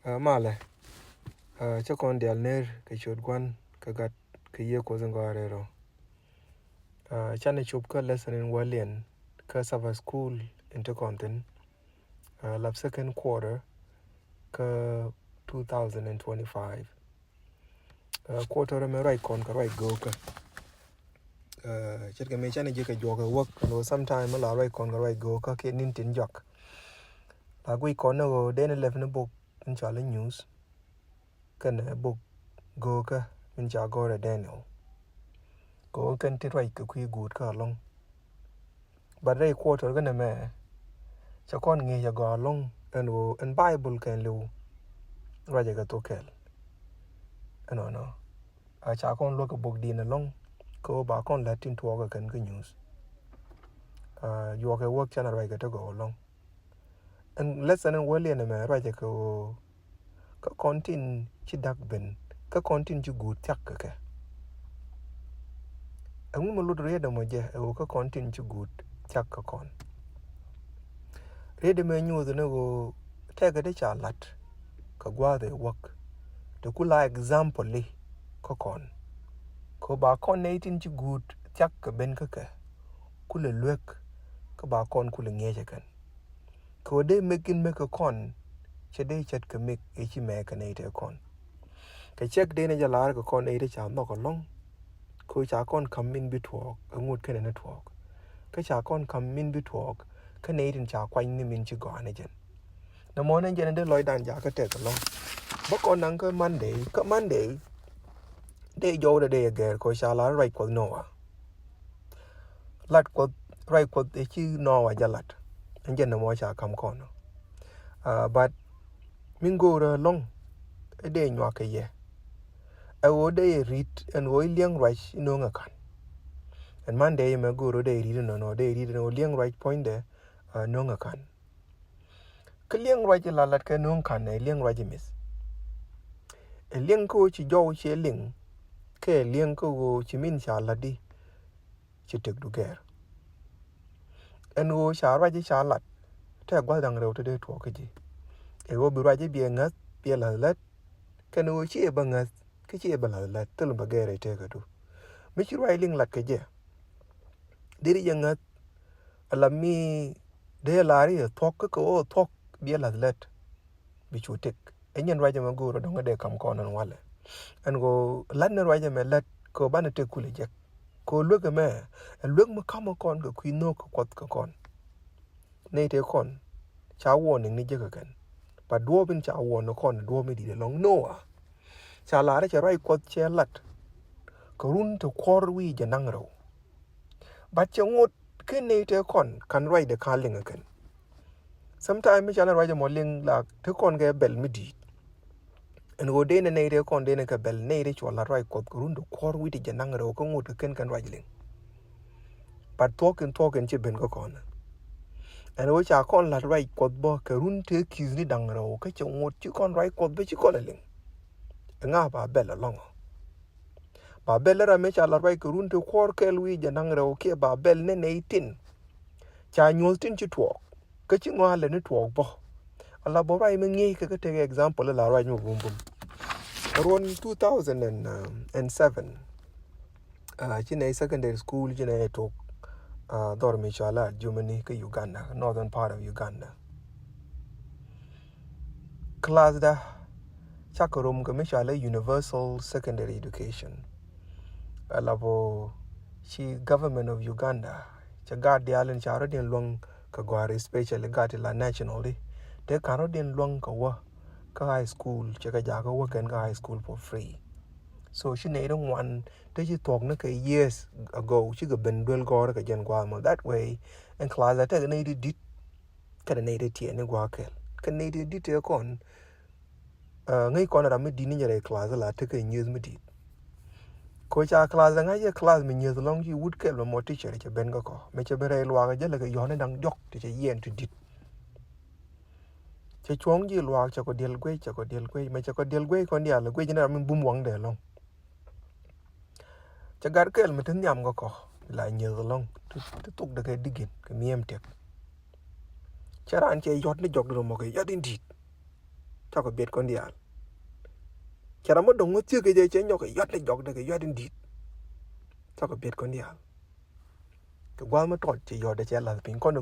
Male, cho con dial ner cái chuột quan cái gắt cái yêu của dân gọi rồi. Chane chụp cái lesson in Walian, cái Sabbath school intercontinent, lab second quarter, cái 2025. Quarter me right con cái right go cái. Chắc cái mấy chane cái jog cái work, and sometime mà right con cái right go cái nín tin jog. Là quý con nó đến 11 book in Charlie News, cái book go cái in Chagore Daniel. Có cần thiết right cái quý good cả long. But they quarter cái này mẹ cho con nghe cho gà long and Bible can lưu ra cái tổ kẹl nó cha con lo cái book đi long có bà con Latin thua cái news you cái work channel ra cái to go long and lesson and well này mẹ ra cái content chỉ đặc biệt cái content chỉ good chắc cái anh mà lúc đấy đâu mà je cái content chỉ good chắc cái con read me news nó go take cái trả lát cái qua the work the kula example li con ko ba con này tin chỉ good chắc cái bên cái kula luộc cái ba con kula nghe chắc kan ko de make con che de chat cái make e chi me cái này thế con cái check de này là cái con này để chả nó còn long ko cha con come in between ngut cái này network cái cha con come in between cái này tin cha quanh ni min chi go này jen na mo nan jen de loy dan ja cái te long bác con năng cái Monday để vô để gher coi sao là right quật nọ lát quật right quật để chứ nọ giờ lát anh dân nó mua chả cầm con but mình go ra long để nhua cái gì ở đây read and oi liang right nó ngã kan and Monday mà go ra để read nó để read nó liang right point để nó ngã kan cái liang right là lát cái nó kan này liang right miss liang ko chỉ vô chỉ liang cái liang ko chỉ min chả là đi chỉ được đủ gher anh wo chả ra chỉ chả lát thế qua đằng đầu tới thua cái gì wo bị ra chỉ bia ngắt bia là lát cái wo chỉ bằng ngắt cái chỉ bằng là lát tức là bằng gher ấy thế cái đó mấy chỉ ra liang lát cái gì đi đi ngắt là mi để là đi thóc cái cô thóc bia là lát bị chủ tịch anh nhân ra cho mà go rồi đong để cầm con anh wale anh go lát nó ra cho mà lát cô bán được cùi giặc cô luộc cái mẹ luộc mà không con cái quy nô cái quật cái con này thế con cháu warning này chứ cái và đua bên cháu warning nó con đua mới đi được long nô cháu lá đấy cháu rai quật cháu lát cái run từ quarry giờ năng rồi bắt cháu ngột cái này thế con can rai được khá linh cái sometimes cháu rai cho một linh là thế con cái bell mới đi anh go đến này thế con đến cái bell này thế cháu lá rai quật cái run từ quarry thì giờ năng rồi có ngột cái can rai linh bắt talking chỉ bên cái con anh ơi cha con là rai quật bo cái run thế kiz đi đằng rồi cái cháu ngột chứ con rai quật với chứ con là linh ngã bà bell long bà bell ra mấy cha là rai cái run thế quarry cái lui giờ năng rồi cái bà bell này này tin cha nhol tin chứ thuốc cái chữ ngoa là nó thuốc bo Allah bo rai mình nghe cái example là rai mu bum bum around 2007 trên này secondary school trên này thuộc dormi chala Germany cái Uganda northern part of Uganda class da chakarum cái mấy chala universal secondary education Allah bo chi government of Uganda cha guardian charo din long ka gwari especially gati la national di de karo din long ka high school cha ka ja ka wa kan high school for free so she need one they just talk na ka years ago she ga ben duel go ka jan gwa mo that way and class that ka need dit ka need ti ne gwa kel ka need dit te kon ngai kon ra me di ni jare class la te ka news me dit ko cha class nga ye class me news long you would kel mo teacher cha ben ko me cha bere lwa ga jale ka yo ne dang dok te cha yen to dit cha chuong ji lwa cha ko del gwe me cha ko del gwe kon dia la gwe jina min bum wang de long cha gar kel me tin nyam ko la news long tu tuk de ka digin ka miem tek cha ran che yot ne jok do mo ka yadin dit cho có biết con dial chả nó mất đồng nó chưa cái gì chế nhau cái yết này dọc đây cái yết đến đi cho có biết con dial cái qua mà tròn chỉ yết để chế là bình con nó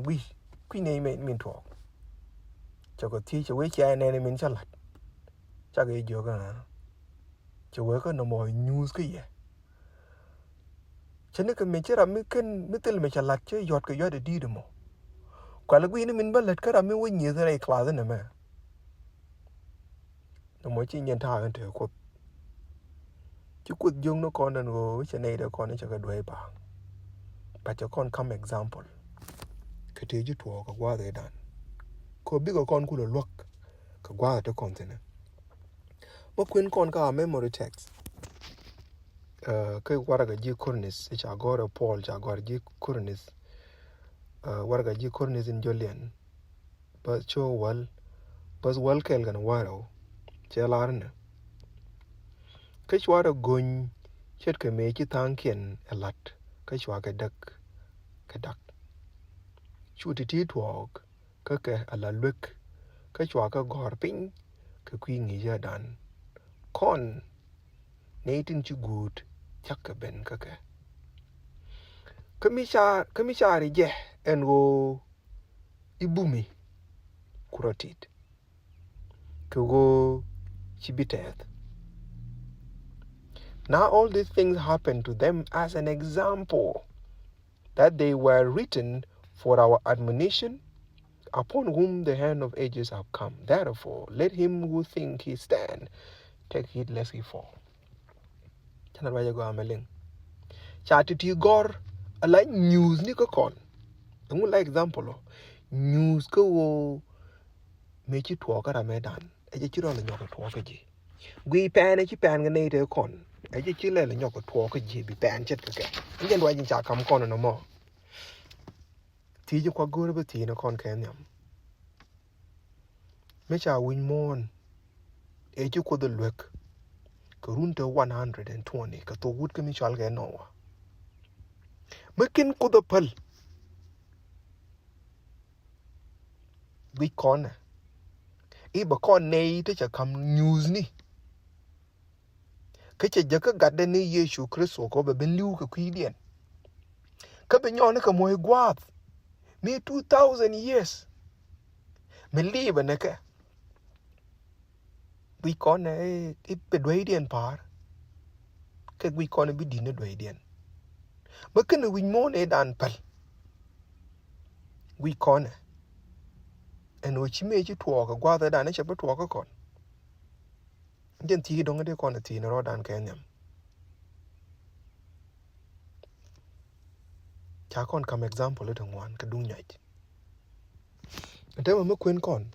quy này mình thuộc cho có thi cho với chế này mình cho lặt cho cái giờ cái nào cho với cái nó mọi news cái gì cho nên cái mình chế ra mình tên mình cho lặt chứ yết cái yết để đi được mà quả là quy này mình bắt lặt cái ra mình với nhiều thế này class này mà nó mới chỉ nhận thà hơn thế cột chứ cột dùng nó còn đang ngồi cho này đó còn nó cho cái đuôi bảng bà cho con come example cái thứ chứ thua cái qua thế đàn có biết cái con cũng là luộc cái qua đó con thế này mà khuyên con cả memory text cái qua cái gì cornis chả gọi là Paul chả gọi gì cornis qua cái gì cornis in Julian but show well kel gan waro che larne cái chua đó gun chết cái mấy cái thang kiền alat cái chua cái đặc chu ti thuốc cái alaluk cái chua cái gor pin cái quy nghĩ ra đàn con nei tin chu good chắc cái bên cái mi cha ri je en go ibumi kuratit cái go chibitet. Now all these things happen to them as an example that they were written for our admonition, upon whom the hand of ages have come. Therefore, let him who think he stand take heed lest he fall. Chanal waya go ameling. Chatiti gor ala news ni ko kon. Ngu la example news ko wo mechi tuwa ka ramedan. Eje chiro la nyoko tuwa ka ji. Gui pan chi pan ga nei te kon. Eje chile la nyoko tuwa ka ji bi pan chet ka ke. Ngen wa jin cha kam kon no mo. Ti je kwa gore ba ti na kon ken yam. Me cha win mon. Eje ko the lwek. Ka runta 120 ka to wut ka mi chal ga no wa. Mekin ko the pal. Wi kon. Ba kon nei te cha kam news ni. Cái chế giấc gạt đến ní Giêsu Christ có bên lưu cái quý điện cái bên nhau nó cái mùi quạt me 2000 years mình live bên này cái vì con này ít bị đuổi điện par cái vì con này bị đi nó đuổi điện mà cái này vì món này đàn pal vì con này anh nói chỉ mấy chữ thua cái quạt đàn này chỉ biết thua cái con dân thì đông cái con thì nó đàn cái nhầm chả con come example ở thằng ngoan cái đúng nhảy thế mà mới quên con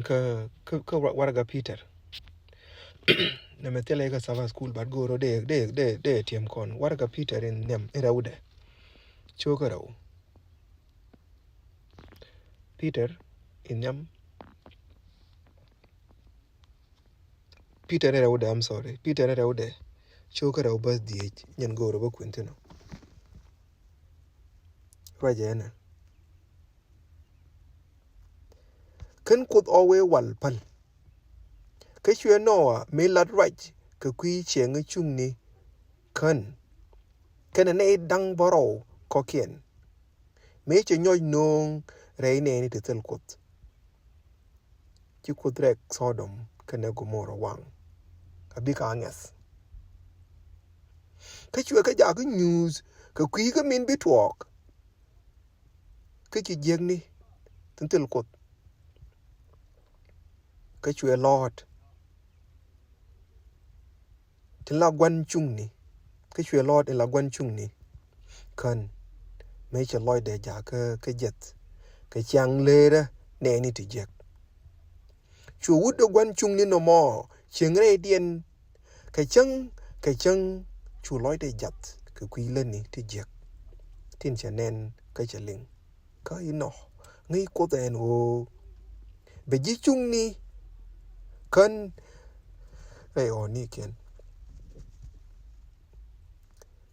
cái waraga Peter nằm tại cái Sabbath school bắt go rồi để tiêm con waraga Peter in nhầm era ude cho cái đâu Peter in nhầm Peter era ude I'm sorry Peter era ude cho cái đâu birthday nhân go rồi quên thế nào rồi vậy nè kan kut always wal pal cái chuyện nó me lad right cái quy chuyện người chung ni kan này đang borrow có kiện me cho nhoi nong rei ne ni tel kut chỉ kut rek Sodom kan Gomorrah wang abi ka anges cái chuyện cái giả cái news cái quy cái min bit walk cái chỉ giang ni tel kut cái chuyện Lord thì là quan chung ni cái chuyện Lord là quan chung ni cần mấy chuyện Lord để giả cái jet cái chang lê đó nè ni thì jet chú út được quan chung ni no more chuyện này điên cái chân chú Lord để jet cái quy lên ni thì jet tin chả nên cái chả linh cái nó ngay có tên ô bây giờ chung ni cần ai on ni ken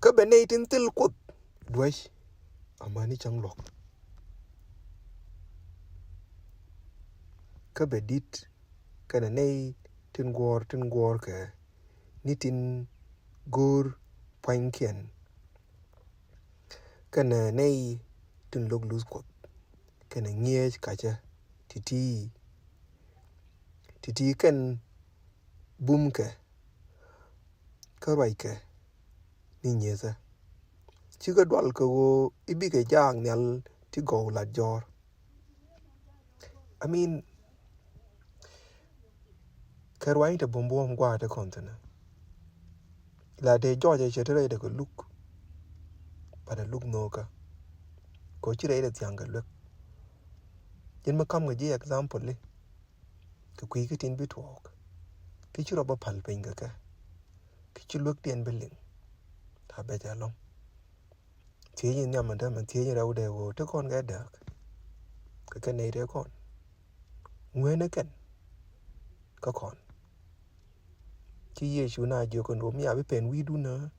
cái bên này tin tel cốt đuôi ama ni chẳng lọc ka bedit kana nei tin gor ka ni tin gur pankien kana nei tin log lose kot kana nghiech kacha titi kan bum ka rai ka ni nyesa chiga dwal ka go ibi ka jang nyal ti go la jor. I mean karwai ta bombo gwa ta kontana la de George chetere de ko look pada look no ka ko chire de tyanga look yin ma kam ga ji example le ka kui ka tin bitwok ki chiro ba pal pinga ka ki chi look den beling ta be ja long ti yin nyam da man ti yin raw de go to kon ga da ka nei de kon ngwe ken ka kon ki Yesu na jo kon ro mi abi pen wi du na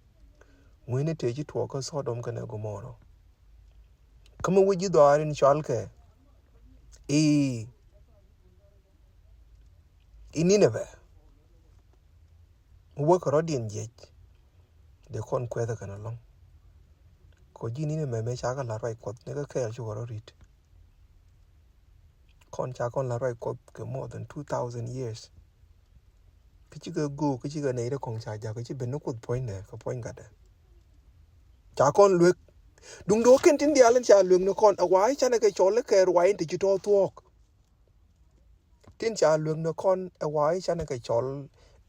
ngwe te ji to ka Sodom kana Gomoro kama wuji do arin chalke Nineveh wo ko rodien je de kon kweda kana long ko ji Nineveh me cha ka la rai kot ne ka kel chu ro rit kon cha kon la rai kot ke more than 2000 years kichi go kichi ga nei de kong cha ja kichi ben no kut point ne ko point ga de cha kon lwek dung do ken tin dialen cha lwek no kon awai cha ne ke chole ke rwai ti to tuok tin cha lwek no kon awai cha ne ke chol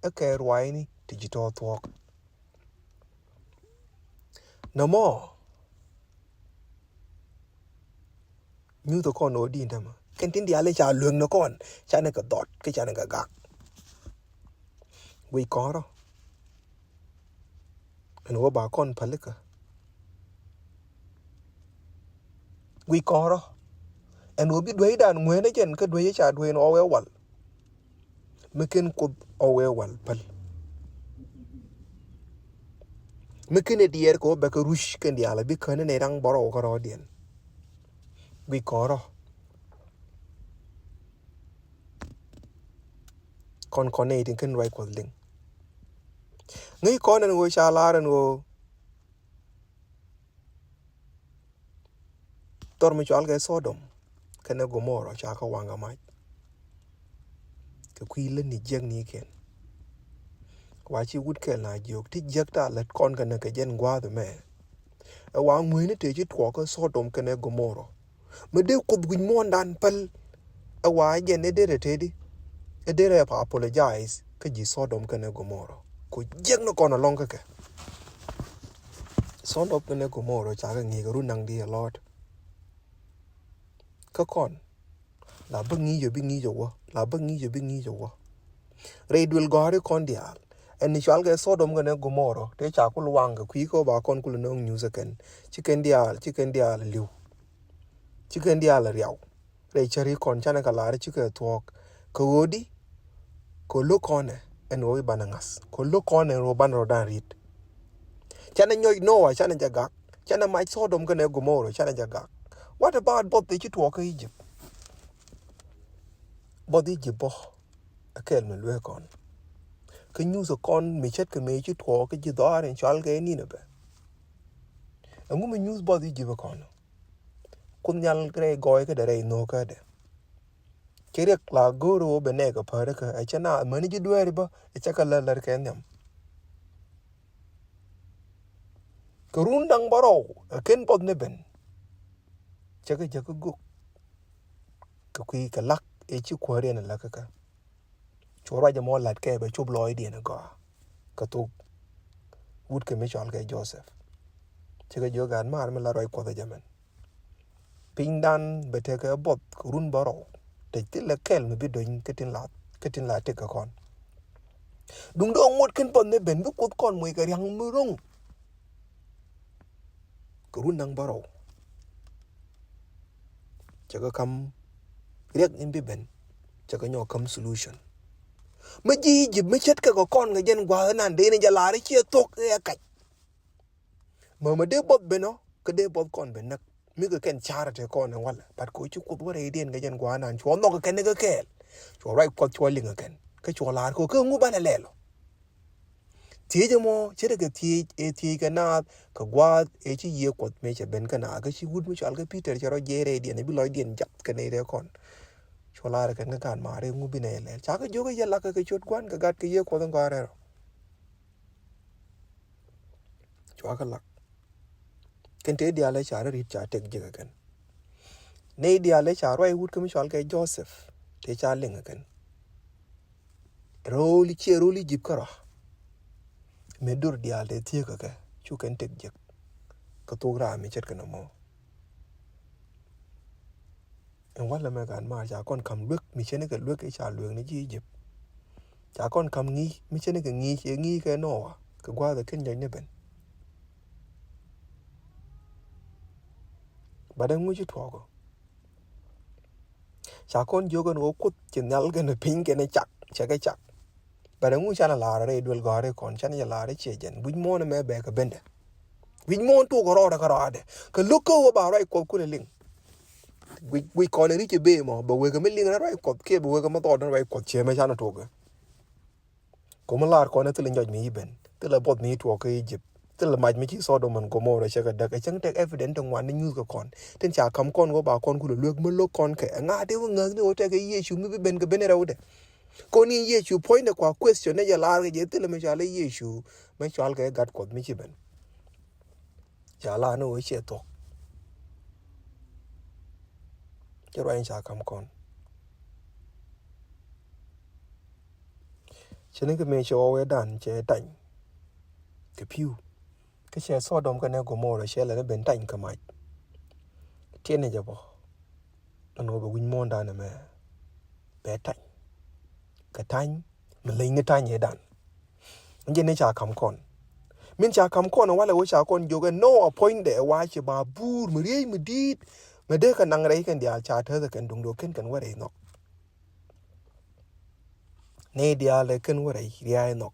e ke rwai ni ti to tuok no more nyu to kon odi ndama ken tin dialen cha lwek no kon cha ne ka dot ke cha ne ka gak we koro en wo ba kon palika we koro en wo bi dwe dan ngwe ne jen ka dwe cha dwe no we wal meken ko o we wal pal meken e dier ko be ka rush ken diala bi kan ne rang boro ko ro dien we koro kon ne tin ken right ko ling ngai kon en wo cha laran wo tor mi chal ga Sodom kana Gomoro cha ka wanga mai ka kuile ni jeng ni ken wa chi wut ke na jok ti jek ta let kon kana ka jen gwa de me e wa ngwe ne te ji to ka Sodom kana Gomoro me de ko bu mon dan pal e wa jen ne de te di e de pa apologize ka ji Sodom kana Gomoro ko jek no kon along ka Sodom kana Gomoro cha ka ngi ga ru nang di a lot ka kon la bangi yo bingi yo wa la bangi yo bingi yo wa raid will go re kon dial en ni chal ga Sodom ga ne Gomoro te cha ku wanga ku ko ba kon ku no news ken chicken dial liu chicken dial riaw re chari kon chana ka la re chike tok ko odi ko lo kon en wo banangas ko lo kon en ro ban ro dan rit chana nyoy no wa chana jaga chana mai Sodom ga ne Gomoro chana jaga. What about both the Chitwalk Egypt? Both Egypt, a kelman work on. Can use a con, me check a major talk, a jidar and chalga and Nineveh. A woman use both Egypt con. Kunyal grey goika that ain't no cade. Chiriak la guru benega perka, a chana, manage dueriba, a chakala can them. Kurundang baro, a ken pod nibben. Chaka jaka gook. Kakui ka lak, a chiquarian and lakaka. Chora jamo lat ke be chub loid in a go. Katuk wood commission ke Joseph. Chega jogan mar me la roi ko the jamen. Ping dan be take a bot run baro. Te til a kel me be doing ketin la take a con. Dung dong what can pon the ben bu kut kon mo ka yang murung. Kurun nang baro. Chega kam riak in be ben. Chega nyo kam solution. Mà gì mà chết cái con người dân qua nan để nên là đấy chia tốt cái cách mà để bớt bên nó cái để bớt con bên nè mấy cái kén chả ra con này wala bắt cố chú cút vào đây điên cái dân qua nan chúa nó cái kén cái kén cho right ko cho linga ken ka cho la ko ngu bana lelo tie mo chere ke tie ka na ka gwa e chi ye ko me che ben ka na ka chi gud mi chal ka Peter charo jere di ne bi loy dien jap ka ne re kon cho la ka kan ma re ngu bi ne le cha ka jo ka yalla ka chot kwan ka gat ka ye ko don ka re cho ka lak ken te dia le cha ri cha tek je ka ne dia le cha roi wut ka mi chal ka Joseph te cha linga ken roli che roli jip kara me dur dia le tie ka chu ken tek je ka to ra mi chet ka no mo en wala me kan ma cha kon kam luk mi chene ka luk e cha luk ni ji jip cha kon kam ngi mi chene ka ngi ka no ka gwa da ken ne ben badan ngu ji to ko cha kon jogon o kut chen nal ga ne pin ke ne chak che ka chak badan ngu cha na la re dul ga re kon chan ya la re che jen buj mo ne me be ka bende buj mo to ko ro da ka ra de ka luk ko ba rai ko ku ne ling we kon ri che be mo ba we ga me ling na rai ko ke ba we ga ma to na rai ko che me cha na to ga ko ma lar ko ne te le njoj mi ben te le bot mi to ko Egypt te le maj mi chi so do man ko mo re che ka da ka chang tek evident ngwan ni news ko kon ten cha kam kon go ba kon ku le luk mo lo kon ke nga de nga ni o te ke Yesu mi ben ga ben ra u de ko ni Yesu point de kwa question ne ya lar ge te le me cha le Yesu me chal ke gat ko mi chi ben cha la no o che to che ro cha kam kon chene ke me cho we dan che tan ke piu ke che so dom ka ne go mo re che le ben tan ka mai tiene ja bo no be win mo dan me be tan ka tan me le ngi tan ye dan nje ne cha kam kon min cha kam kon wala wo cha kon joga no appoint de wa che ba bur me re me dit me de ka nang re ken dia cha the kan dung do ken wa re no ne dia le ken wa re ria no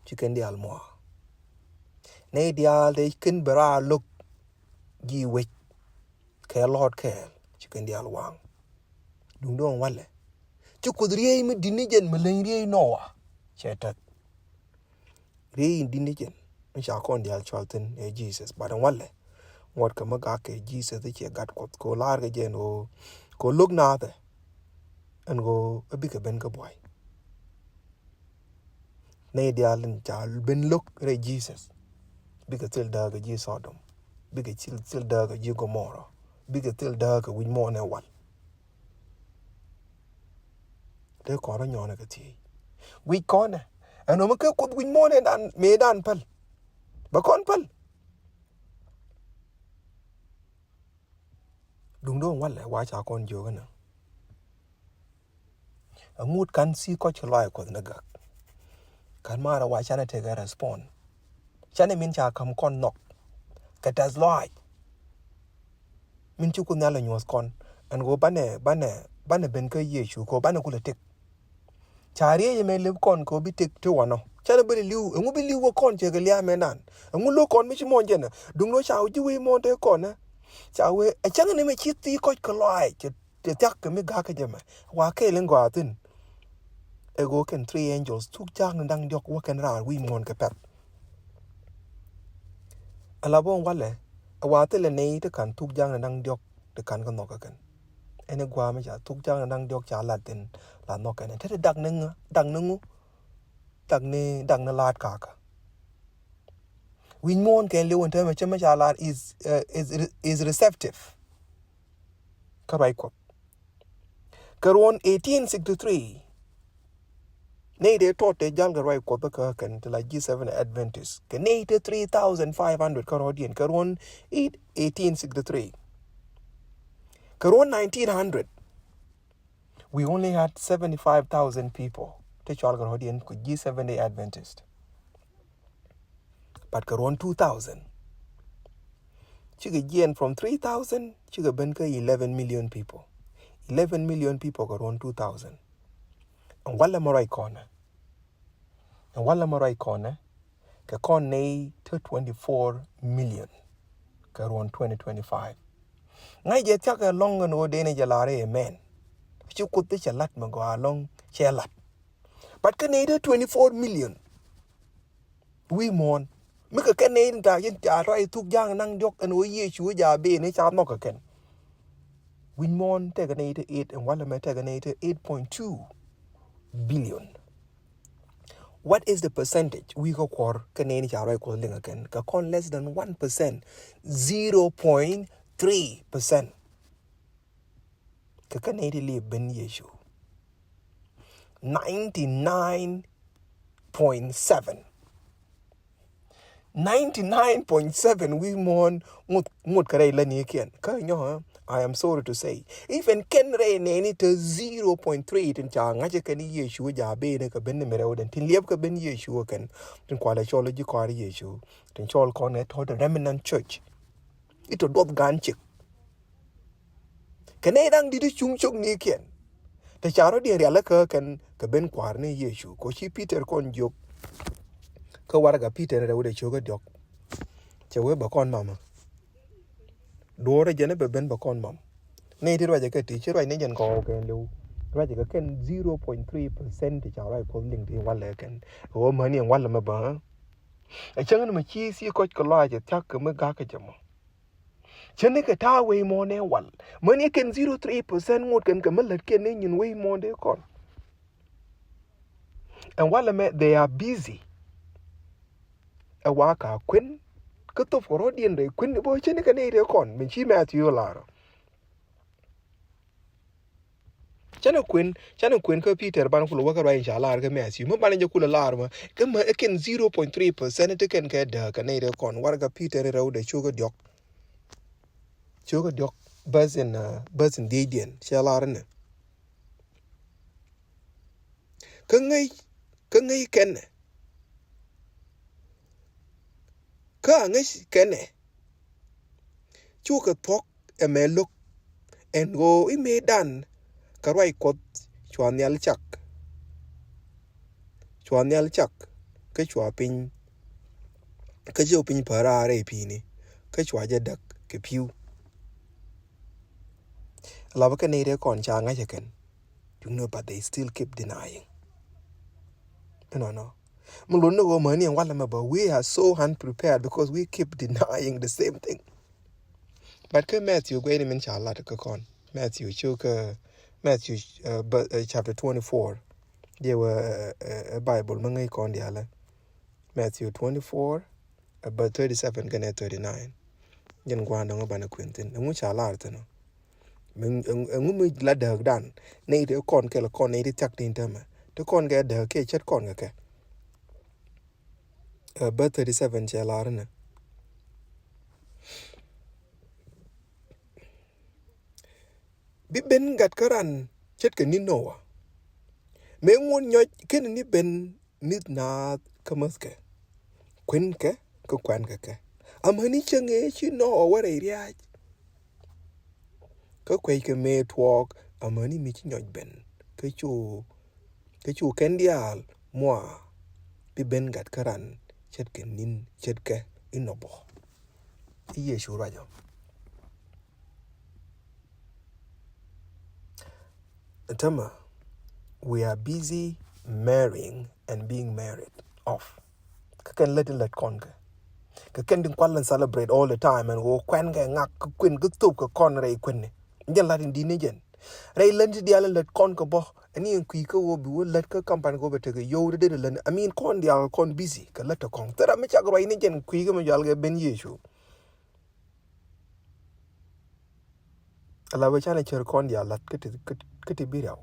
chi ken dia mo ne dia le ken bra luk gi we ke lord ke chi ken dia wang dung do wala chu ku rie me dinijen me le rie no wa che ta rie dinijen mi cha kon dia chalten e Jesus ba dan wala ngot ka ma ga ke Jesus che gat ko lar ge jen o ko luk na de en go abi ke ben ka boy ne dia len cha ben luk re Jesus bi ke tel da ge ji Sodom bi ke tel da ge ji Gomorrah bi ke tel da ge win mo ne wal de ko ro nyone ke ti wi ko ne eno ma ke ko win mo ne dan me dan pal ba kon pal dung do wal wa cha kon jo ga na ngut kan si ko chlai ko na ga kan mara wa cha na te ga respond chane min cha kam kon nok ka tas loi min chu ku na la nyos kon an go bane ben ka Yesu ko bane ku le tek chari ye me le kon ko bi tek to wano chane be liu ngu bi liu kon che ga lia me nan ngu lo kon mi chi mon je na dung no cha u ji we mon te kon na cha we a chang ne me chi ti ko ko loi che te tak me ga ka je ma wa ke len go atin e go ken three angels tuk jang dang jok wa ken ra wi mon ka pet ala bon wale wa te le nei te kan tuk jang dang jok te kan ko nok kan ene gwa me cha tuk jang dang jok cha la ten la nok kan te dak nang dak na lat ka ka wi mon ken le won te me cha la is receptive ka bai ko karon 1863 nei de tote jalga roi ko ka kan te la G7 Adventist ke nei te 3500 karodian karon 1863 karon 1900 we only had 75,000 people te jalga karodian ku G7 Adventist but karon 2000 chiga gen from 3000 chiga ben ka 11 million people 11 million people karon 2000 and wala marai kona ka kon nei to 24 million karon 2025 ngai je taka long no de ne jalare amen Chu Kuoth the chalat ma go along chalat. But Canada 24 million. We mon. Mika Canadian ta yin ta rai tuk jang nang jok and we ye chu ja be ni cha no ka ken. We mon take an 8 and wala me take an 8.2 billion. What is the percentage? We go for Canadian cha rai ko ling again. Ka con less than 1%. 0.3%. Ka Canadian li ben ye chu. 99.7. 99.7 we mon ngut kare la ni ken ka nyo. I am sorry to say even ken re ne ni to 0.3 tin cha nga je ken ye shu ja be ne ka ben me re den tin lieb ka ben ye shu ken tin kwa la cholo ji kwa ye shu tin chol ko ne to the remnant church ito dot gan chik ken e dang di chung chung ni ken te cha ro di re la ka ken ka ben kwa ne ye shu ko chi Peter kon jok ka warga Peter re de chu ga dok che we ba kon mama Dora jene be ben ba kon mam. Ne ti raja ka ti chi raj ne jen ko ken lu. Raja ka ken 0.3% ti cha raj ko ling ti wala ken. O mani en wala ma ba. E chang na chi si ko ko la je tak ka me ga ka jamo. Chene ka ta we mo ne wal. Mani ken 0.3% ngut ken ka malat ken ne nyin we mo de kon. And wala me they are busy. E wa ka kwen ka to for odien de kwen bo chene ka ne de kon. Men chi Matthew la. Chana Queen ka Peter ban kula waka rai inshallah ka mesi mo ban je kula larma kama eken 0.3% te ken ka da ka ne kon warga Peter raw de chuga diok bazin dedian inshallah ne ka ngai ken ka ngai ken chuka thok e me look and go I me dan ka rai kot chwan yal chak ka chwa pin ka jo pin para re pi ni ka chwa je dak ke piu la ba ka ne re kon cha nga ken you know but they still keep denying no mulun no go money and wala ma ba we are so unprepared because we keep denying the same thing but ka Matthew go ni min cha la ka kon Matthew chapter 24 there were a Bible mangai kon dia la Matthew 24 about 37 gonna 39 jen gwa ndo ba na quentin ngu cha la ta no ngu mi la da dan nei de kon ke la kon nei de tak tin ta ma de kon ga da ke chat kon ga ke about 37 cha la na bi ben gat karan chet ke ni noa me ngun nyo ken ni ben nit na kamaske kwen ke ko kwan ke amani chenge chi no wa re ria ko kwe ke me twok amani mi chi nyo ben ke chu ken dial mo bi ben gat karan chet ke nin chet ke inobo iye shu rajo tama we are busy marrying and being married off can let conga can din kwallan celebrate all the time and go kwen ga ngak kwin gu tup ko kon re kwin ngen la din jen re len di ala let kon ko bo ani en kui ko wo bi wo let ka company go bete yo de len I mean kon dia kon busy ka let kon tara me cha gro ni jen kui ga mo jal ga ben yeshu ala we chana cher kon dia lat kete biraw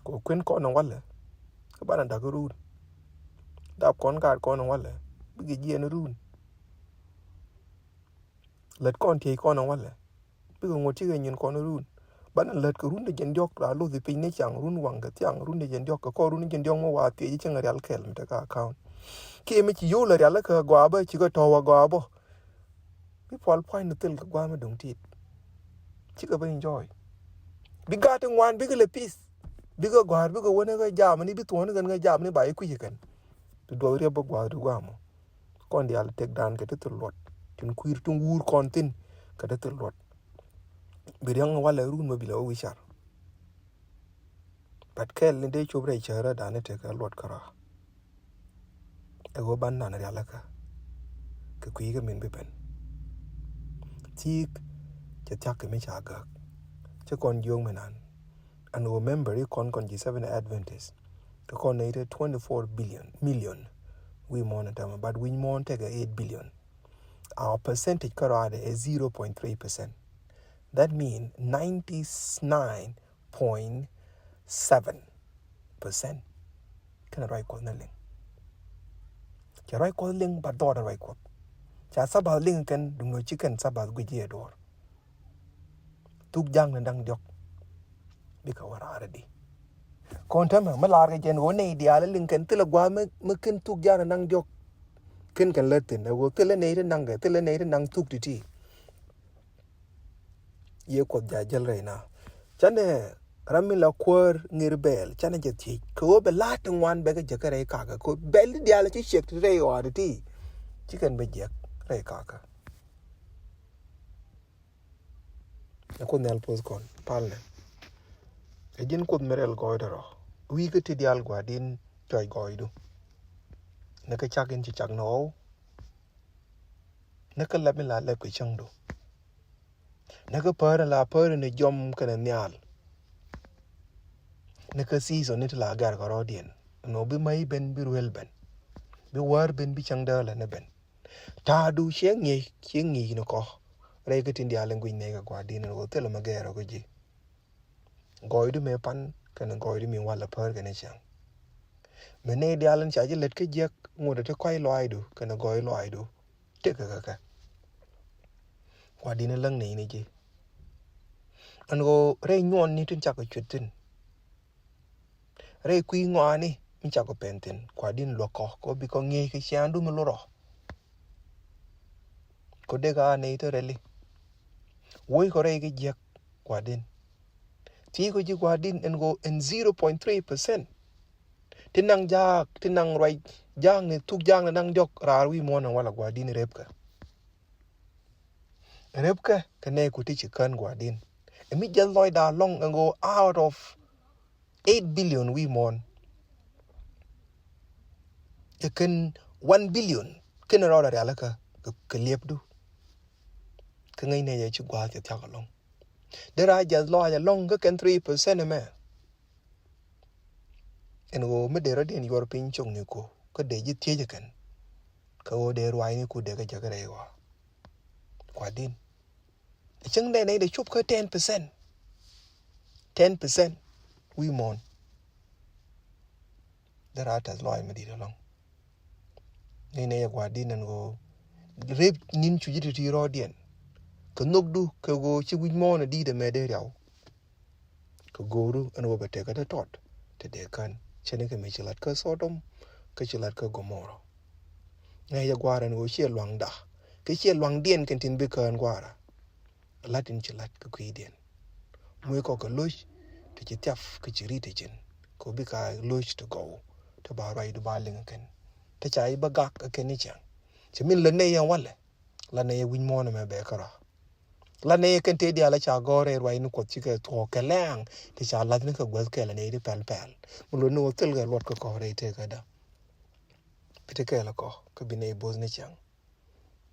ko kwen kon wala ka bana da ru da kon ga kon wala bi gi en run let kon tie kon wala bi go ngoti ga nyen kon run bana let ko run de jen jok la lo di pin ne chang run wang ga chang run de jen jok ko run jen jong mo wa tie chang real kel mta ka account ke me chi yo la real ka gwa ba chi go to wa gwa bo bi pol point no tel gwa ma dong tit chi ga ba enjoy bi ga te wan bi ga le peace bi ga gwa bi ga wona ga jam ni bi to ga jam ni ba ku yikan to do re ba gwa du gwa mo kon di al tek dan ke te lot tin kuir tun wur kon tin ka te lot bi yang wala run ma bi la wi char but kel ni de chubre chara da ne te ka lot kara e go ban na ya la ka kui ga min bi ben tik che tak ke me cha ga che kon yong menan and remember it kon G7 Adventist ka kon 24 million we monitor but we monitor 8 billion. Our percentage karade is 0.3%. That means 99.7%. Can I write call ling? Can I call ling but daughter right call? Cha sabah ling can do no chicken sabah guji door. Tuk jang and dang jok. Because what are they? Contama malarga jen one ideal ling can till a guame mukin tuk jang and dang jok. Can let in. I will tell a native nanga, tell a native nang tuk to tea. Ye ko jajal reina chane ramila kwor ngirbel chane jeti ko be latin wan be jakare kaka ko bel diala chi shek re o ati chicken be jek re kaka ko nel pos kon palne e jin ko merel goidoro wi ke ti dial gwadin joy goidu ne ka chakin chi chak no ne ka labila leb ke changdo ne ka par la par ne jom kana nyal ne ka season ne la gar garodien no bi mai ben bi ruel ben bi war ben bi changda ne ben ta du chieng ngi no ko re ke tin dia lengui ne ga gwadin no tele magero ko ji goidu me pan kana goidu mi wala par kana chang me ne dia len cha ji let ke jek ngode te kwai loidu kana goi loidu te ka gwadin lang ne ni ji an go re nyon ni tin cha ko chutin re kui ngani mi cha ko penten gwadin lo ko bi ko ngi ke chandu me lo ro ko de ga ne te reli woi ko re ke jek gwadin ti ko ji gwadin en go en 0.3%. Tinang jak tinang right jang ne tuk jang nang jok rar wi mo na wala gwadin repka kane ku ti chikan gwadin emi jal loy da long and go out of 8 billion we mon e kan 1 billion ken ro da alaka ke liep du ke ngai ne ya chi gwa ta ta long there are just loy long ke kan 3% me en go me de rodin yor pin chong ni ko ko de ji tie kan ka o de rwai ni ku de ga jagare wa gwadin chang de ne de chup ka 10% we mon there are just loy me di long ne ya gwadin en go rep nin chu ji ti rodien ka nokdu ka go chi wi mo na di de me de yaw ka goru an wo bete ka tot te de kan chene ka me chilat ka sodom ka chilat ka gomoro ngai ya gwara no che lwang da ka che lwang dien kan tin be kan gwara latin chilat ka kwi dien mu ko ka loch te chi taf ka chi ri te chin ko bi ka loch to go to ba rai du ba ling kan te chai ba gak ka ni chang chimin le ne ya wale la ne wi mo na me be kara la ne kan te dia la cha gore rwai nu ko chi ka to ka lang ti cha la ni ka gwel ke la ne di pel mu lo no tel ga lot ko re te ka da pite ke la ko ka bi ne boz ne chang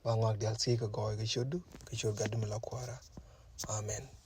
ba ngak dial si ka go ga shodu ka shod ga dum la kwara amen.